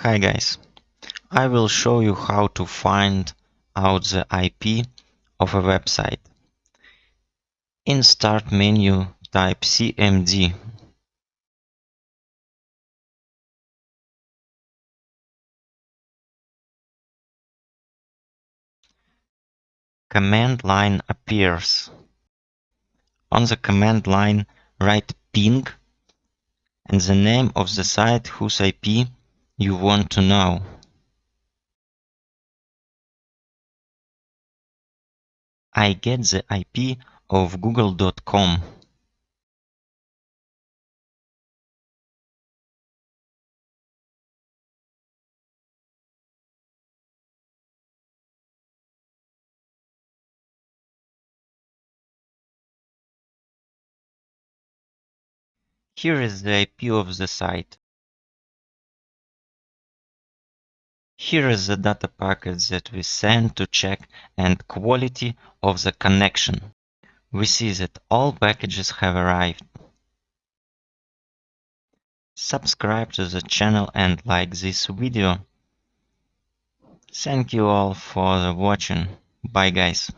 Hi guys, I will show you how to find out the IP of a website. In Start menu, type CMD. Command line appears. On the command line, write ping and the name of the site whose IP you want to know. I get the IP of google.com. Here is the IP of the site. Here is the data packet that we send to check and quality of the connection. We see that all packages have arrived. Subscribe to the channel and like this video. Thank you all for watching. Bye guys.